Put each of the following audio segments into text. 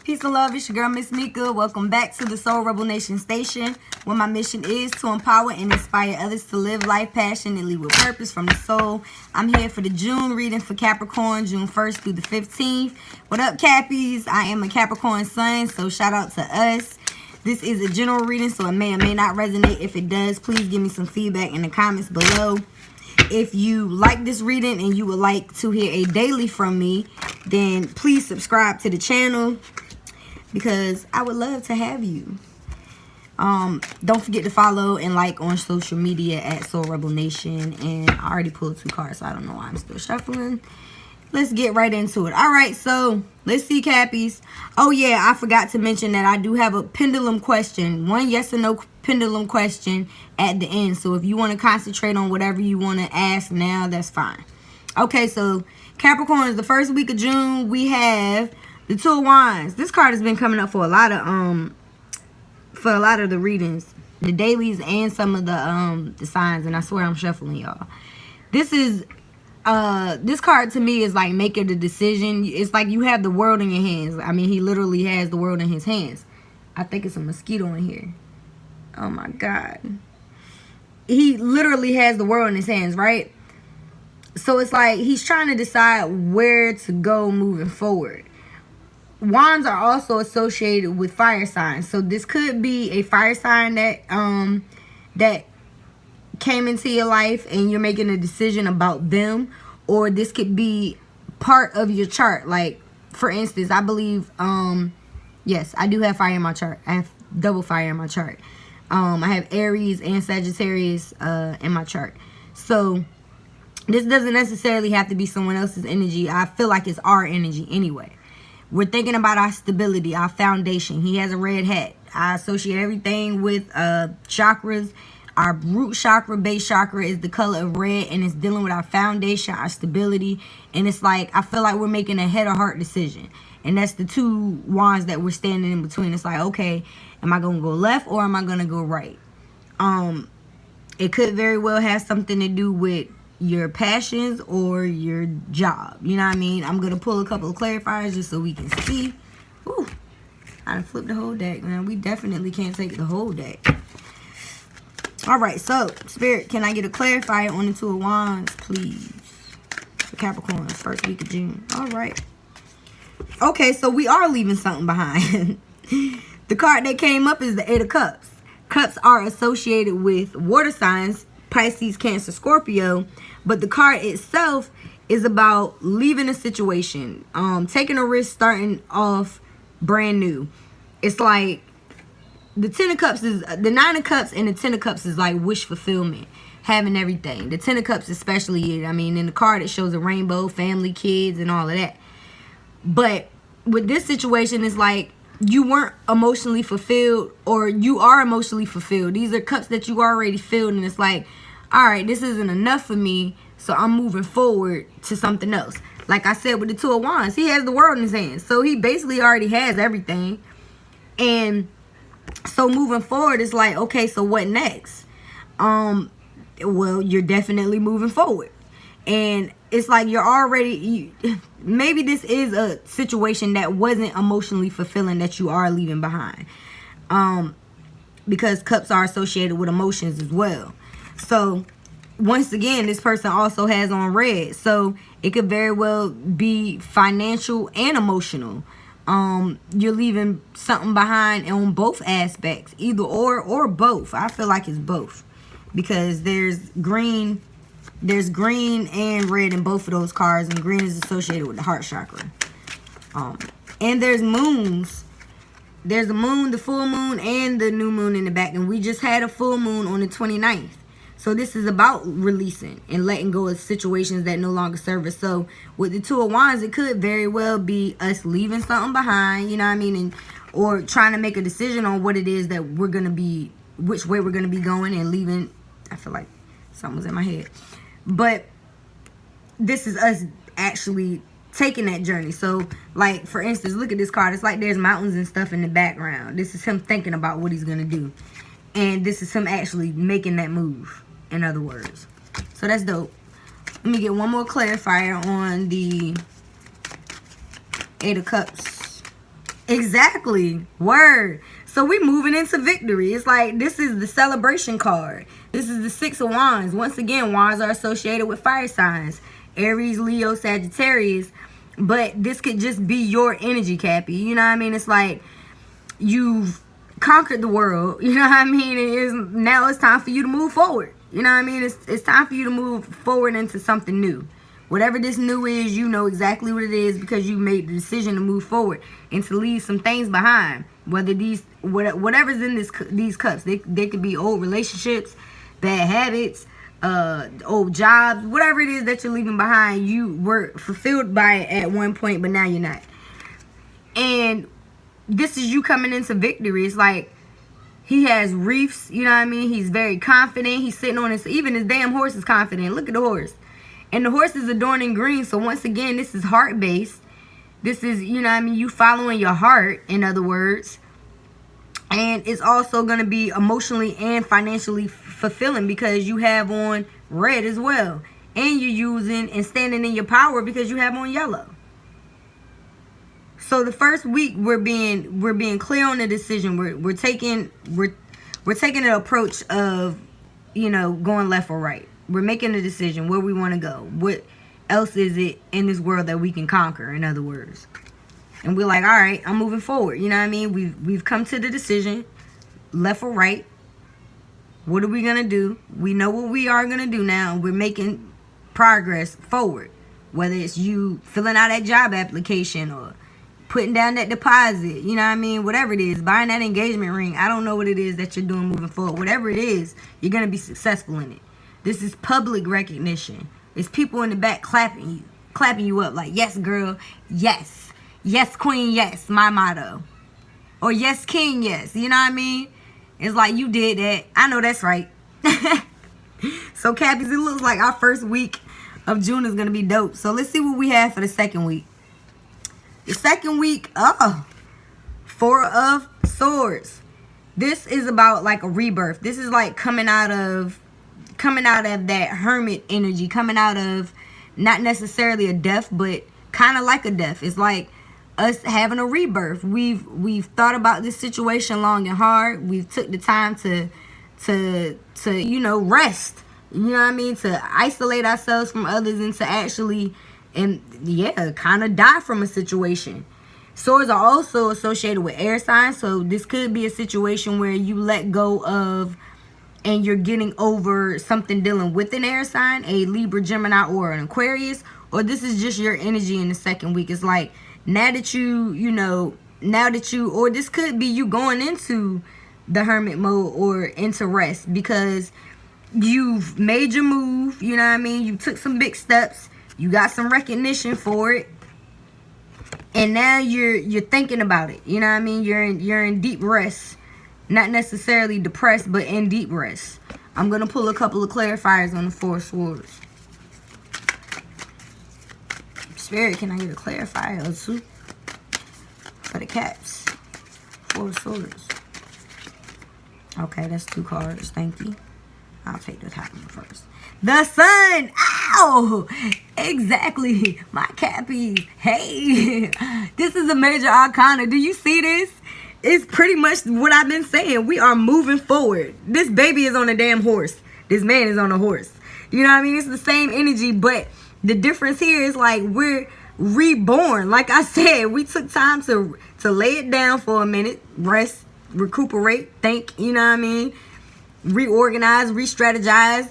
Peace and love, it's your girl, Miss Mika. Welcome back to the Soul Rebel Nation Station, where my mission is to empower and inspire others to live life passionately with purpose from the soul. I'm here for the June reading for Capricorn, June 1st through the 15th. What up, Cappies? I am a Capricorn sun, so shout out to us. This is a general reading, so it may or may not resonate. If it does, please give me some feedback in the comments below. If you like this reading and you would like to hear a daily from me, then please subscribe to the channel, because I would love to have you. Don't forget to follow and like on social media at Soul Rebel Nation. And I already pulled 2 cards, so I don't know why I'm still shuffling. Let's get right into it. All right, so let's see, Cappies. Oh yeah, I forgot to mention that I do have a pendulum question, one yes or no pendulum question at the end. So if you want to concentrate on whatever you want to ask now, that's fine. Okay, so Capricorn, is the first week of June. We have the 2 of Wands. This card has been coming up for a lot of the readings, the dailies, and some of the signs. And I swear I'm shuffling, y'all. This is this card to me is like making the decision. It's like you have the world in your hands. I mean, he literally has the world in his hands. I think it's a mosquito in here. Oh my God. He literally has the world in his hands, right? So it's like he's trying to decide where to go moving forward. Wands are also associated with fire signs. So this could be a fire sign that that came into your life and you're making a decision about them. Or this could be part of your chart. Like, for instance, I believe, yes, I do have fire in my chart. I have double fire in my chart. I have Aries and Sagittarius in my chart. So this doesn't necessarily have to be someone else's energy. I feel like it's our energy anyway. We're thinking about our stability, our foundation. He has a red hat. I associate everything with chakras. Our root chakra, base chakra is the color of red, and it's dealing with our foundation, our stability. And it's like, I feel like we're making a head or heart decision. And that's the 2 wands that we're standing in between. It's like, okay, am I going to go left or am I going to go right? It could very well have something to do with your passions or your job. You know what I mean? I'm going to pull a couple of clarifiers just so we can see. Ooh, I done flipped the whole deck, man. We definitely can't take the whole deck. All right, so, Spirit, can I get a clarifier on the 2 of Wands, please? For Capricorn, first week of June. All right. Okay, so we are leaving something behind. The card that came up is the 8 of Cups. Cups are associated with water signs, Pisces, Cancer, Scorpio. But the card itself is about leaving a situation, taking a risk, starting off brand new. It's like the 10 of Cups is the 9 of Cups, and the 10 of Cups is like wish fulfillment, having everything. The 10 of Cups especially, I mean, in the card it shows a rainbow, family, kids, and all of that. But with this situation, it's like you weren't emotionally fulfilled, or you are emotionally fulfilled. These are cups that you already filled, and it's like, all right, this isn't enough for me, so I'm moving forward to something else. Like I said with the 2 of Wands, he has the world in his hands, so he basically already has everything. And so moving forward, it's like, okay, so what next? Well, you're definitely moving forward. And it's like you're already, maybe this is a situation that wasn't emotionally fulfilling that you are leaving behind. Because cups are associated with emotions as well. So, once again, this person also has on red. So, it could very well be financial and emotional. You're leaving something behind on both aspects. Either or both. I feel like it's both. Because there's green and red in both of those cards. And green is associated with the heart chakra. And there's moons. There's the moon, the full moon, and the new moon in the back. And we just had a full moon on the 29th. So this is about releasing and letting go of situations that no longer serve us. So with the 2 of Wands, it could very well be us leaving something behind, you know what I mean? And or trying to make a decision on what it is that we're going to be, which way we're going to be going, and leaving. I feel like something was in my head. But this is us actually taking that journey. So, like, for instance, look at this card. It's like there's mountains and stuff in the background. This is him thinking about what he's going to do. And this is him actually making that move, in other words. So that's dope. Let me get one more clarifier on the 8 of Cups Exactly. Word. So we moving into victory. It's like this is the celebration card. This is the Six of Wands. Once again, wands are associated with fire signs. Aries, Leo, Sagittarius. But this could just be your energy, Cappy. You know what I mean? It's like you've conquered the world. You know what I mean? Now it's time for you to move forward. You know what I mean? It's time for you to move forward into something new. Whatever this new is, you know exactly what it is because you made the decision to move forward and to leave some things behind. Whether whatever's in these cups, they could be old relationships, bad habits, old jobs, whatever it is that you're leaving behind. You were fulfilled by it at one point, but now you're not. And this is you coming into victory. It's like he has reefs, you know what I mean? He's very confident. He's sitting on even his damn horse is confident. Look at the horse. And the horse is adorned in green. So once again, this is heart-based. This is, you know what I mean, you following your heart, in other words. And it's also going to be emotionally and financially fulfilling because you have on red as well. And you're using and standing in your power because you have on yellow. So the first week we're being clear on the decision. We're taking an approach of, you know, going left or right. We're making a decision where we want to go. What else is it in this world that we can conquer, in other words? And we're like, all right, I'm moving forward. You know what I mean? We've come to the decision, left or right. What are we going to do? We know what we are going to do now. We're making progress forward. Whether it's you filling out that job application or putting down that deposit, you know what I mean? Whatever it is, buying that engagement ring. I don't know what it is that you're doing moving forward. Whatever it is, you're going to be successful in it. This is public recognition. It's people in the back clapping you up like, yes, girl, yes. Yes, queen, yes, my motto. Or yes, king, yes. You know what I mean? It's like, you did that. I know that's right. So, Cappies, it looks like our first week of June is going to be dope. So, let's see what we have for the second week. The second week, Four of Swords. This is about like a rebirth. This is like coming out of that hermit energy, coming out of not necessarily a death, but kind of like a death. It's like us having a rebirth. We've thought about this situation long and hard. We've took the time to you know, rest. You know what I mean? To isolate ourselves from others and to actually, and yeah, kind of die from a situation. Swords are also associated with air signs, so this could be a situation where you let go of and you're getting over something dealing with an air sign, a Libra, Gemini, or an Aquarius, or this is just your energy in the second week. It's like now that or this could be you going into the hermit mode or into rest because you've made your move, you know what I mean? You took some big steps, you got some recognition for it, and now you're thinking about it, you know what I mean? You're in deep rest. Not necessarily depressed, but in deep rest. I'm going to pull a couple of clarifiers on the Four of Swords. Spirit, can I get a clarifier or two? For the caps. Four of Swords. Okay, that's 2 cards. Thank you. I'll take the top one first. The Sun. Ow! Exactly. My Cappies. Hey. This is a major arcana. Do you see this? It's pretty much what I've been saying. We are moving forward. This baby is on a damn horse. This man is on a horse. You know what I mean? It's the same energy, but the difference here is like we're reborn. Like I said, we took time to lay it down for a minute, rest, recuperate, think, you know what I mean? Reorganize, re-strategize,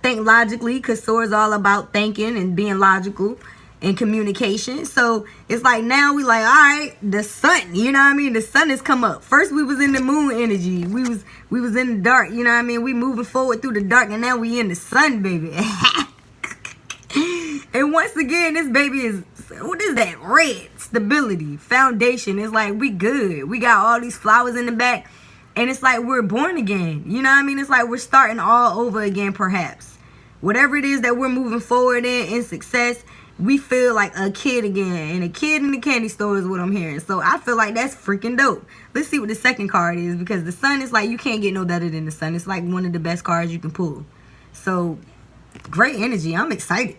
think logically, because Swords all about thinking and being logical and communication. So it's like now we like, all right, the sun, you know what I mean? The sun has come up. First we was in the moon energy. We was in the dark, you know what I mean? We moving forward through the dark, and now we in the sun, baby. And once again, this baby is, what is that? Red. Stability. Foundation. It's like we good. We got all these flowers in the back, and it's like we're born again. You know what I mean? It's like we're starting all over again, perhaps. Whatever it is that we're moving forward in success, we feel like a kid again. And a kid in the candy store is what I'm hearing. So I feel like that's freaking dope. Let's see what the second card is, because the sun is like, you can't get no better than the sun. It's like one of the best cards you can pull. So great energy. I'm excited.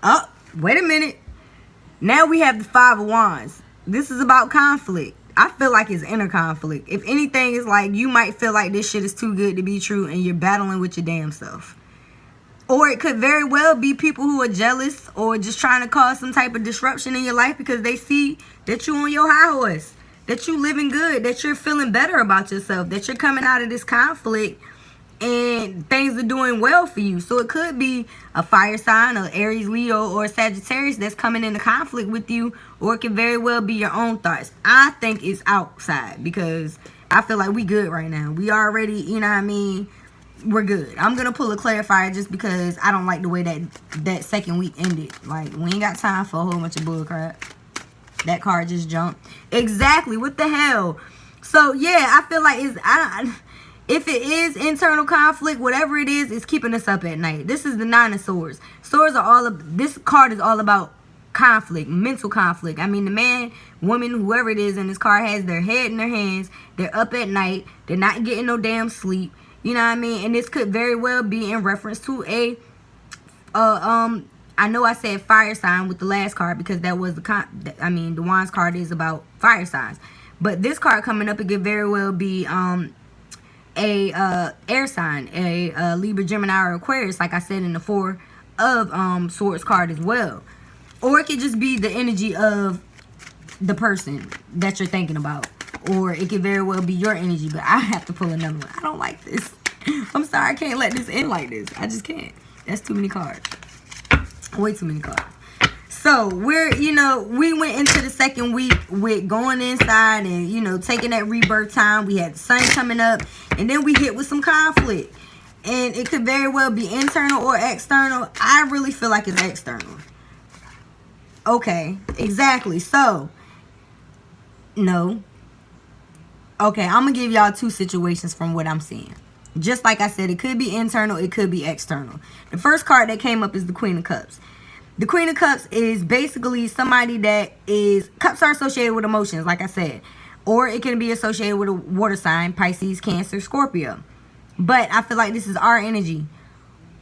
Oh, wait a minute. Now we have the Five of Wands. This is about conflict. I feel like it's inner conflict. If anything, it's like you might feel like this shit is too good to be true and you're battling with your damn self. Or it could very well be people who are jealous or just trying to cause some type of disruption in your life because they see that you're on your high horse, that you're living good, that you're feeling better about yourself, that you're coming out of this conflict and things are doing well for you. So it could be a fire sign, an Aries, Leo, or Sagittarius that's coming into conflict with you, or it could very well be your own thoughts. I think it's outside because I feel like we good right now. We already, you know what I mean, we're good. I'm going to pull a clarifier just because I don't like the way that second week ended. Like, we ain't got time for a whole bunch of bull crap. That card just jumped. Exactly. What the hell? So, yeah, I feel like if it is internal conflict, whatever it is, it's keeping us up at night. This is the Nine of Swords. This card is all about conflict, mental conflict. I mean, the man, woman, whoever it is in this card has their head in their hands. They're up at night. They're not getting no damn sleep. You know what I mean? And this could very well be in reference to I know I said fire sign with the last card because that was the Wands card is about fire signs. But this card coming up, it could very well be a air sign, a Libra, Gemini, or Aquarius, like I said in the Four of Swords card as well. Or it could just be the energy of the person that you're thinking about. Or it could very well be your energy, but I have to pull another one. I don't like this. I'm sorry, I can't let this end like this. I just can't. That's too many cards. Way too many cards. So, we went into the second week with going inside and, taking that rebirth time. We had the sun coming up, and then we hit with some conflict. And it could very well be internal or external. I really feel like it's external. Okay, exactly. So, no. Okay, I'm going to give y'all two situations from what I'm seeing. Just like I said, it could be internal, it could be external. The first card that came up is the Queen of Cups. The Queen of Cups is basically somebody cups are associated with emotions, like I said. Or it can be associated with a water sign, Pisces, Cancer, Scorpio. But I feel like this is our energy.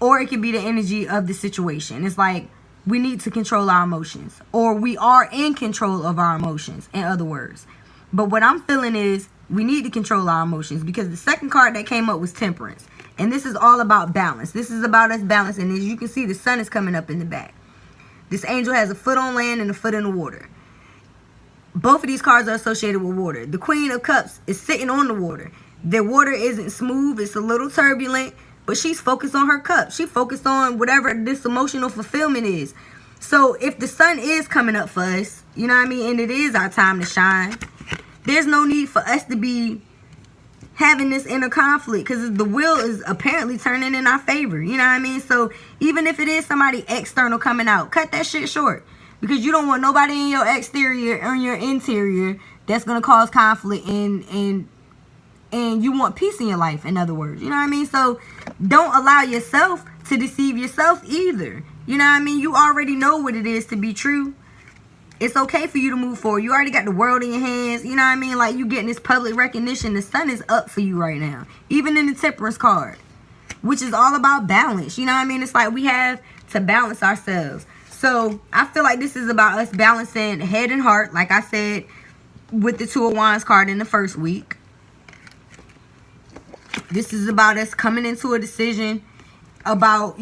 Or it could be the energy of the situation. It's like we need to control our emotions. Or we are in control of our emotions, in other words. But what I'm feeling is we need to control our emotions because the second card that came up was Temperance. And this is all about balance. This is about us balancing. As you can see, the sun is coming up in the back. This angel has a foot on land and a foot in the water. Both of these cards are associated with water. The Queen of Cups is sitting on the water. The water isn't smooth. It's a little turbulent. But she's focused on her cup. She's focused on whatever this emotional fulfillment is. So if the sun is coming up for us, you know what I mean, and it is our time to shine, there's no need for us to be having this inner conflict because the wheel is apparently turning in our favor. You know what I mean? So even if it is somebody external coming out, cut that shit short because you don't want nobody in your exterior or in your interior that's going to cause conflict and you want peace in your life, in other words. You know what I mean? So don't allow yourself to deceive yourself either. You know what I mean? You already know what it is to be true. It's okay for you to move forward. You already got the world in your hands. You know what I mean? Like, you getting this public recognition. The sun is up for you right now. Even in the Temperance card, which is all about balance. You know what I mean? It's like we have to balance ourselves. So, I feel like this is about us balancing head and heart. Like I said, with the Two of Wands card in the first week. This is about us coming into a decision about,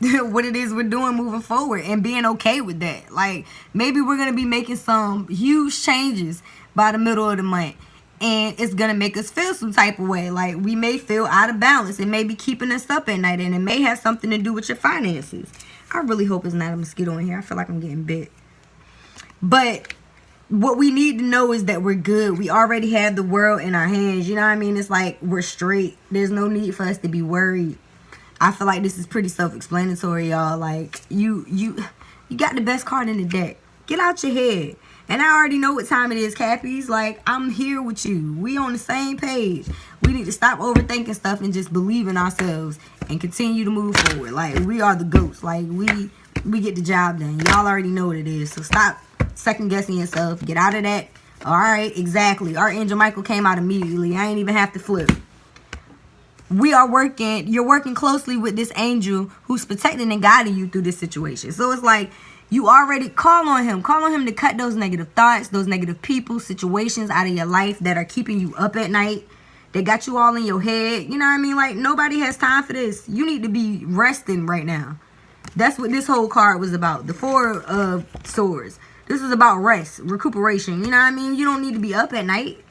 what it is we're doing moving forward and being okay with that. Like, maybe we're going to be making some huge changes by the middle of the month. And it's going to make us feel some type of way. Like, we may feel out of balance. It may be keeping us up at night. And it may have something to do with your finances. I really hope it's not a mosquito in here. I feel like I'm getting bit. But what we need to know is that we're good. We already have the world in our hands. You know what I mean? It's like we're straight. There's no need for us to be worried. I feel like this is pretty self-explanatory, y'all. Like, you got the best card in the deck. Get out your head. And I already know what time it is, Cappies. Like, I'm here with you. We on the same page. We need to stop overthinking stuff and just believe in ourselves and continue to move forward. Like, we are the goats. Like, we get the job done. Y'all already know what it is. So stop second-guessing yourself. Get out of that. All right, exactly. Archangel Michael came out immediately. I ain't even have to flip. You're working closely with this angel who's protecting and guiding you through this situation. So it's like You already call on him. Call on him to cut those negative thoughts, those negative people, situations out of your life that are keeping you up at night. They got you all in your head. You know what I mean? Like, nobody has time for this. You need to be resting right now. That's what this whole card was about. The Four of Swords. This is about rest, recuperation. You know what I mean? You don't need to be up at night.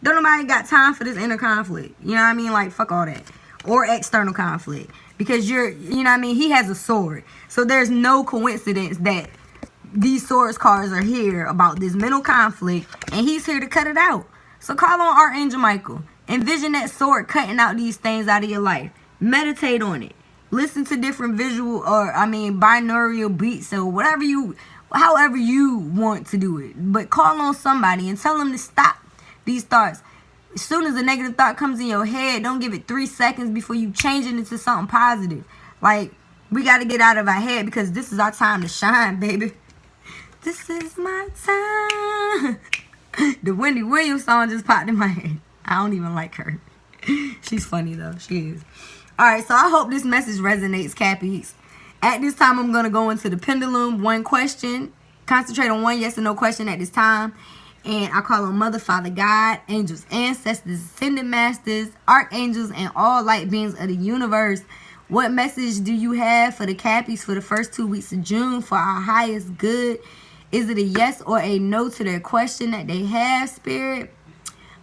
Don't nobody got time for this inner conflict. You know what I mean? Like, fuck all that. Or external conflict. Because you know what I mean? He has a sword. So there's no coincidence that these swords cards are here about this mental conflict. And he's here to cut it out. So call on Archangel Michael. Envision that sword cutting out these things out of your life. Meditate on it. Listen to different visual or, binaural beats or whatever however you want to do it. But call on somebody and tell them to stop these thoughts. As soon as a negative thought comes in your head, don't give it 3 seconds before you change it into something positive. Like, we got to get out of our head because this is our time to shine, baby. This is my time. The Wendy Williams song just popped in my head. I don't even like her. She's funny, though. She is. Alright, so I hope this message resonates, Cappies. At this time, I'm going to go into the pendulum. One question. Concentrate on one yes or no question at this time. And I call on Mother, Father, God, angels, ancestors, ascended masters, archangels, and all light beings of the universe. What message do you have for the Cappies for the first 2 weeks of June for our highest good? Is it a yes or a no to their question that they have, Spirit?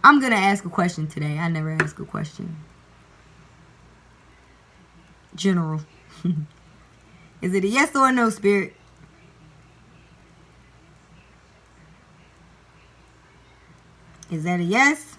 I'm going to ask a question today. I never ask a question. General. Is it a yes or a no, Spirit? Is that a yes?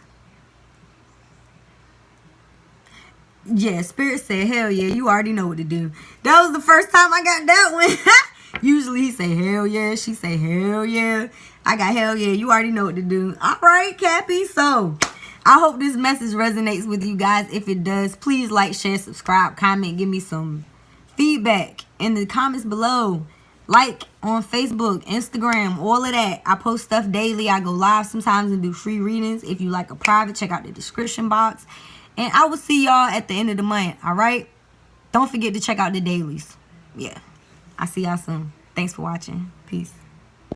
Yeah, Spirit said, hell yeah, you already know what to do. That was the first time I got that one. Usually he say, hell yeah. She say, hell yeah. I got hell yeah. You already know what to do. All right, Cappy. So, I hope this message resonates with you guys. If it does, please like, share, subscribe, comment, give me some feedback in the comments below. Like on Facebook, Instagram, all of that. I post stuff daily. I go live sometimes and do free readings. If you like a private, check out the description box. And I will see y'all at the end of the month, all right? Don't forget to check out the dailies. Yeah. I'll see y'all soon. Thanks for watching. Peace.